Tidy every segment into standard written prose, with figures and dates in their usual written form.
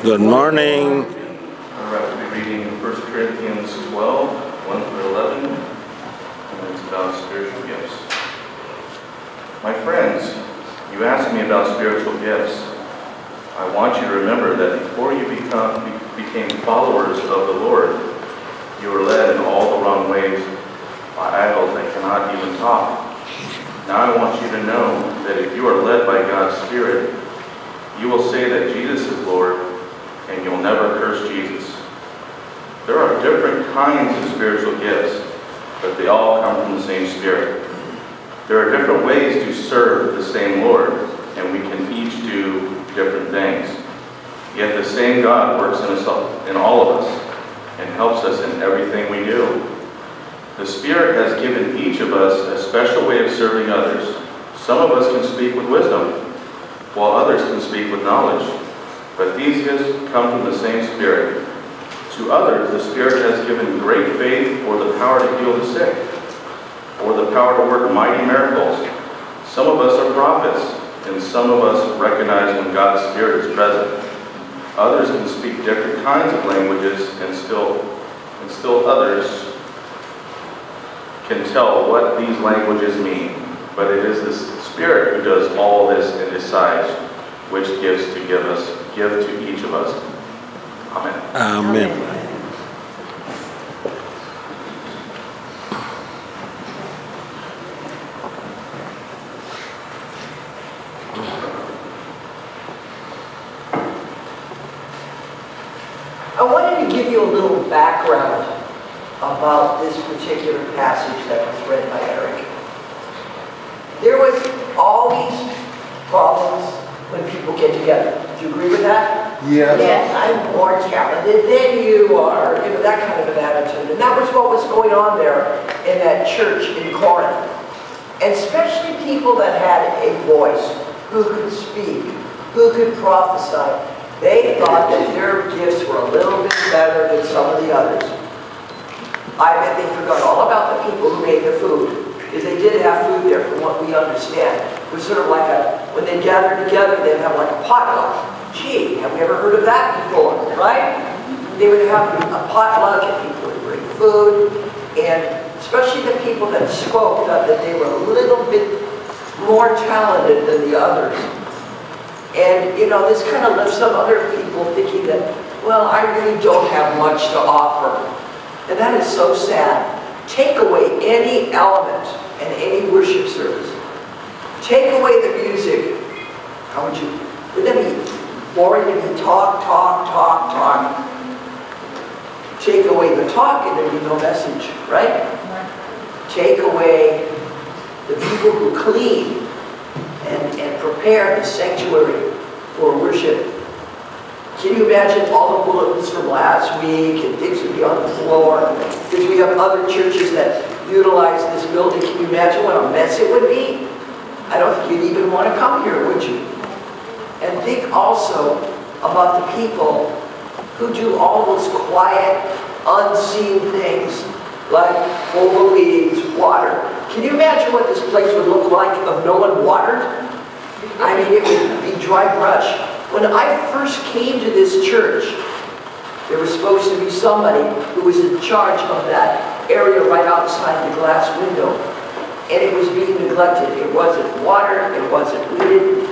Good morning. We're about to be reading 1 Corinthians 12, 1 through 11, and it's about spiritual gifts. My friends, you asked me about spiritual gifts. I want you to remember that before you became followers of the Lord, you were led in all the wrong ways by idols that cannot even talk. Now I want you to know that if you are led by God's Spirit, you will say that Jesus is Lord, and you'll never curse Jesus. There are different kinds of spiritual gifts, but they all come from the same Spirit. There are different ways to serve the same Lord, and we can each do different things. Yet the same God works in all of us and helps us in everything we do. The Spirit has given each of us a special way of serving others. Some of us can speak with wisdom, while others can speak with knowledge. But these gifts come from the same Spirit. To others, the Spirit has given great faith or the power to heal the sick, or the power to work mighty miracles. Some of us are prophets, and some of us recognize when God's Spirit is present. Others can speak different kinds of languages, and still others can tell what these languages mean. But it is the Spirit who does all this and decides which gifts to give to each of us. Amen. Amen. I wanted to give you a little background about this particular passage that was read by Eric. There was always problems when people get together. Do you agree with that? Yeah. Yes, I'm more talented than you are. You know, that kind of an attitude. And that was what was going on there in that church in Corinth. And especially people that had a voice, who could speak, who could prophesy. They thought that their gifts were a little bit better than some of the others. I bet they forgot all about the people who made the food. Because they did have food there, from what we understand. It was sort of like when they gathered together, they'd have like a potluck. Gee, have we ever heard of that before, right? They would have a potluck and people would bring food. And especially the people that spoke thought that they were a little bit more talented than the others. And, you know, this kind of left some other people thinking that, well, I really don't have much to offer. And that is so sad. Take away any element in any worship service. Take away the music. How would you? Would that be boring if you talk? Take away the talk and there'd be no message, right? Take away the people who clean and prepare the sanctuary for worship. Can you imagine all the bulletins from last week and things would be on the floor? Because we have other churches that utilize this building. Can you imagine what a mess it would be? I don't think you'd even want to come here, would you? And think also about the people who do all those quiet, unseen things like pull the weeds, water. Can you imagine what this place would look like if no one watered? I mean, it would be dry brush. When I first came to this church, there was supposed to be somebody who was in charge of that area right outside the glass window. And it was being neglected. It wasn't watered, it wasn't weeded.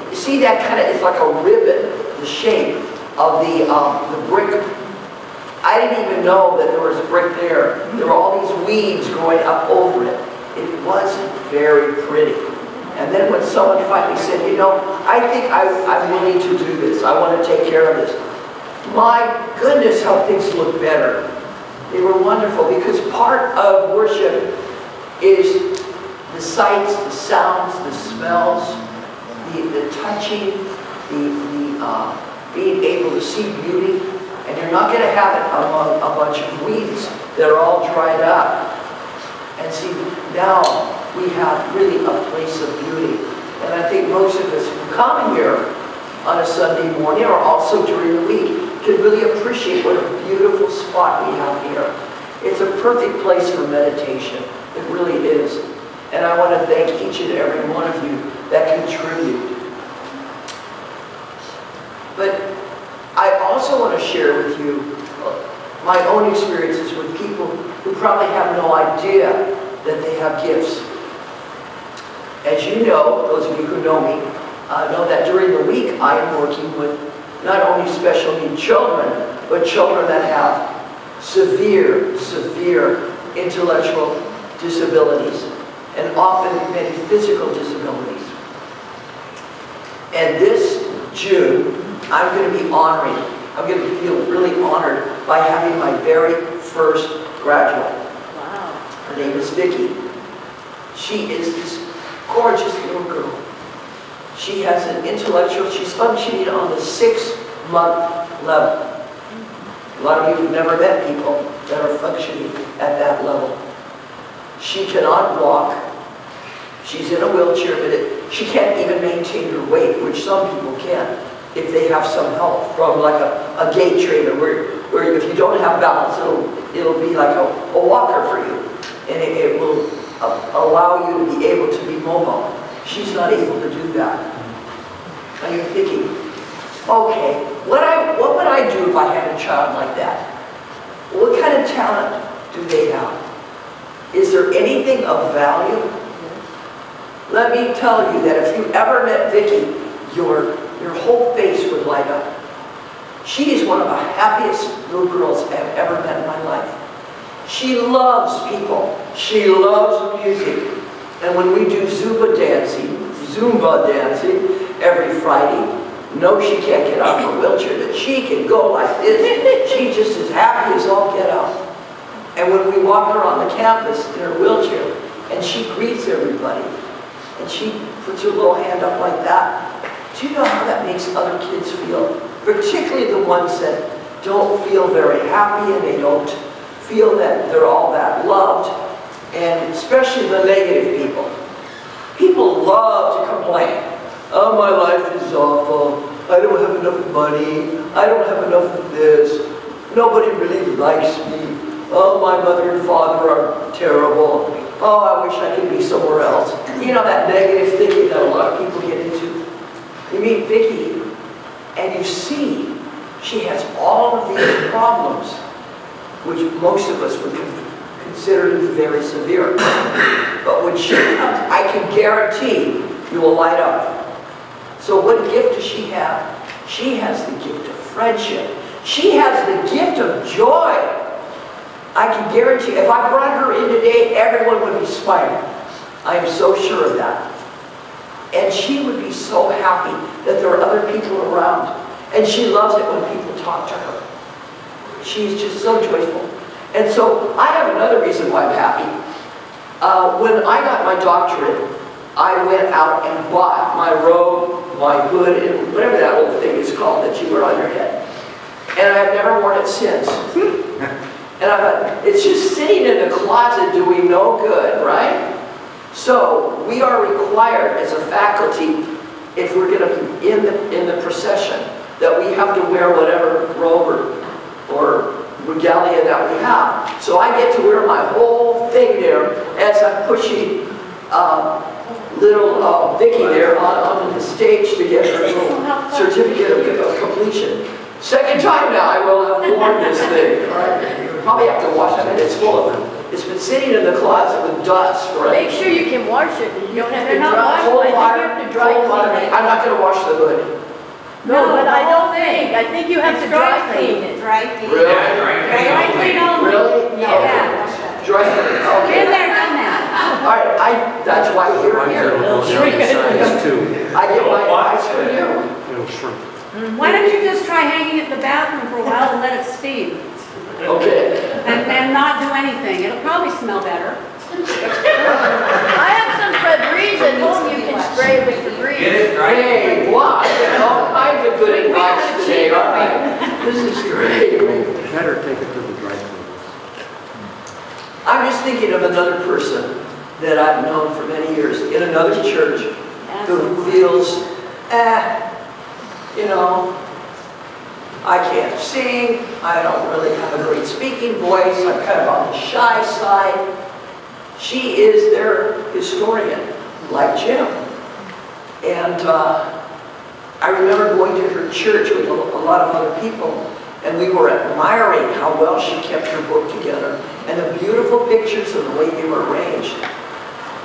You see that kind of, it's like a ribbon, the shape of the brick. I didn't even know that there was brick there. There were all these weeds growing up over it. It wasn't very pretty. And then when someone finally said, you know, I think I'm willing to do this. I want to take care of this. My goodness, how things look better. They were wonderful because part of worship is the sights, the sounds, the smells, the touching, being able to see beauty. And you're not going to have it among a bunch of weeds that are all dried up. And see, now we have really a place of beauty. And I think most of us who come here on a Sunday morning or also during the week can really appreciate what a beautiful spot we have here. It's a perfect place for meditation. It really is. And I want to thank each and every one of you that contribute. But I also want to share with you my own experiences with people who probably have no idea that they have gifts. As you know, those of you who know me, know that during the week I am working with not only special need children, but children that have severe intellectual disabilities, and often many physical disabilities. And this June, I'm going to be honoring, I'm going to feel really honored by having my very first graduate. Wow. Her name is Vicki. She is this gorgeous little girl. She has an intellectual, she's functioning on the 6-month level. A lot of you have never met people that are functioning at that level. She cannot walk. She's in a wheelchair, but she can't even maintain her weight, which some people can if they have some help from like a gait trainer, where if you don't have balance, it'll be like a walker for you, and it will allow you to be able to be mobile. She's not able to do that. Now you're thinking, okay, what would I do if I had a child like that? What kind of talent do they have? Is there anything of value? Let me tell you that if you ever met Vicki, your whole face would light up. She is one of the happiest little girls I've ever met in my life. She loves people. She loves music. And when we do Zumba dancing every Friday, no, she can't get out of her wheelchair, that she can go like this. She's just as happy as all get out. And when we walk her on the campus in her wheelchair, and she greets everybody, and she puts her little hand up like that, do you know how that makes other kids feel? Particularly the ones that don't feel very happy and they don't feel that they're all that loved, and especially the negative people. People love to complain. Oh, my life is awful. I don't have enough money. I don't have enough of this. Nobody really likes me. Oh, my mother and father are terrible. Oh, I wish I could be somewhere else. You know, that negative thinking that a lot of people get into. You meet Vicki, and you see she has all of these problems, which most of us would consider to be very severe. But when she comes, I can guarantee you will light up. So what gift does she have? She has the gift of friendship. She has the gift of joy. I can guarantee, if I brought her in today, everyone would be smiling. I am so sure of that. And she would be so happy that there are other people around. And she loves it when people talk to her. She's just so joyful. And so I have another reason why I'm happy. When I got my doctorate, I went out and bought my robe, my hood, and whatever that little thing is called that you wear on your head. And I've never worn it since. And I thought, it's just sitting in the closet doing no good, right? So we are required as a faculty, if we're going to be in the procession, that we have to wear whatever robe or regalia that we have. So I get to wear my whole thing there as I'm pushing little Vicki there onto the stage to get her little certificate of completion. Second time now I will have worn this thing. Right? Probably have to wash it. It's full of them. It's been sitting in the closet with dust, right? Make sure you can wash it. You don't have to dry it. I'm not going to wash the hood. No, but I don't think. I think you have to dry clean it. Dry clean. Really? Yeah, dry clean only. Really? Yeah. Dry clean. Okay. Been there, done that. All right. That's why you're here. Shrink it. I get my advice from you. It'll shrink. Why don't you just try hanging it in the bathroom for a while and let it steam? Okay. And not do anything. It'll probably smell better. I have some Febreze at home you can spray with Febreze. Hey, wow. All kinds of good advice today, all right? This is great. Better take it to the dry cleaners. I'm just thinking of another person that I've known for many years in another church who feels, you know, I can't sing, I don't really have a great speaking voice, I'm kind of on the shy side. She is their historian, like Jim. And I remember going to her church with a lot of other people, and we were admiring how well she kept her book together and the beautiful pictures and the way they were arranged.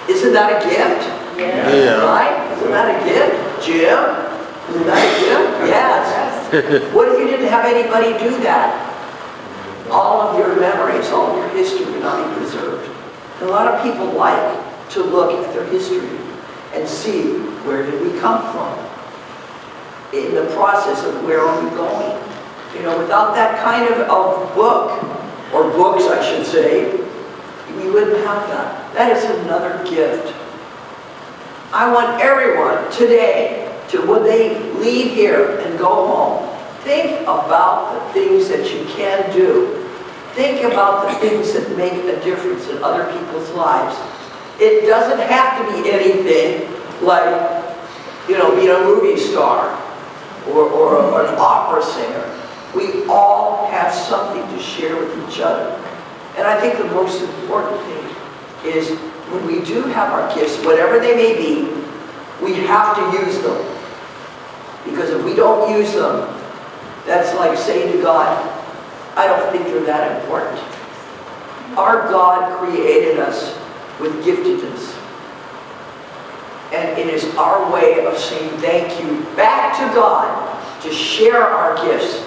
Isn't that a gift? Yeah. Right? Isn't that a gift? Jim? Isn't that a gift? Yes. What if you didn't have anybody do that? All of your memories, all of your history would not be preserved. And a lot of people like to look at their history and see where did we come from in the process of where are we going. You know, without that kind of book, or books I should say, we wouldn't have that. That is another gift. I want everyone today to, when they leave here and go home, think about the things that you can do. Think about the things that make a difference in other people's lives. It doesn't have to be anything like, you know, being a movie star or an opera singer. We all have something to share with each other. And I think the most important thing is when we do have our gifts, whatever they may be, we have to use them. Because if we don't use them, that's like saying to God, I don't think you're that important. Our God created us with giftedness. And it is our way of saying thank you back to God to share our gifts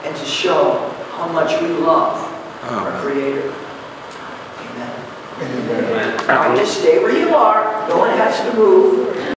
and to show how much we love our Creator. Amen. Now just stay where you are. No one has to move.